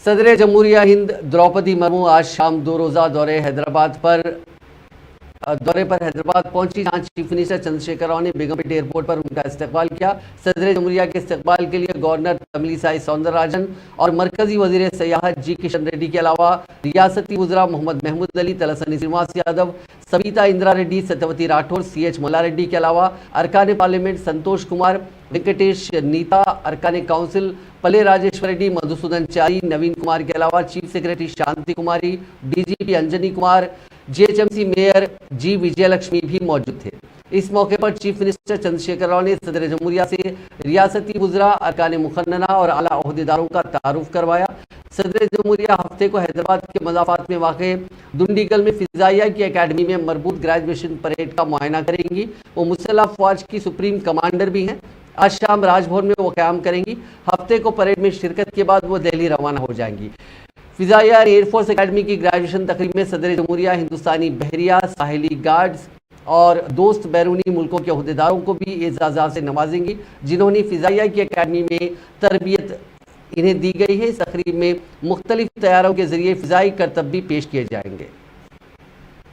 صدر جمہوریہ ہند دروپدی مرمو آج شام 2 روزہ دورے پر حیدرآباد پہنچی، جہاں چیف منسٹر چندرشیکھر راؤ نے بیگم پیٹ ایئرپورٹ پر ان کا استقبال کیا۔ صدر جمہوریہ کے استقبال کے لیے گورنر تملی سائی سوندر راجن اور مرکزی وزیر سیاحت جی کشن ریڈی کے علاوہ ریاستی وزراء محمد محمود علی، تلسانی سرینواس یادو، سبیتا اندرا ریڈی، ستیوتی راٹھور، سی ایچ ملا ریڈی کے علاوہ ارکان پارلیمنٹ سنتوش کمار، وینکٹیش نیتا، ارکان کونسل پلے راجیشور ریڈی، مدھوسودن چاری، نوین کمار کے علاوہ chief secretary Shanti Kumari, D G P Anjani Kumar, G H M C mayor G Vijaya Lakshmi بھی موجود تھے۔ اس موقع پر چیف منسٹر چندرشیکھر راؤ نے صدر جمہوریہ سے ریاستی وزراء، ارکان مقننہ اور اعلیٰ عہدیداروں کا تعارف کروایا۔ صدر جمہوریہ ہفتے کو حیدرآباد کے مضافات میں واقع دنڈیگل میں فضائیہ کی اکیڈمی میں مربوط گریجویشن پریڈ کا معائنہ کریں گی۔ وہ مسلح افواج کی سپریم کمانڈر بھی ہیں۔ آج شام راج بھون میں وہ قیام کریں گی۔ ہفتے کو پریڈ میں شرکت کے بعد وہ دہلی روانہ ہو جائیں گی۔ فضائیہ ایئر فورس اکیڈمی کی گریجویشن تقریب میں صدر جمہوریہ ہندوستانی بحریہ، ساحلی گارڈز اور دوست بیرونی ملکوں کے عہدیداروں کو بھی اعزازات سے نوازیں گی، جنہوں نے فضائیہ کی اکیڈمی میں تربیت انہیں دی گئی ہے۔ اس تقریب میں مختلف طیاروں کے ذریعے فضائی کرتب بھی پیش کیے جائیں گے۔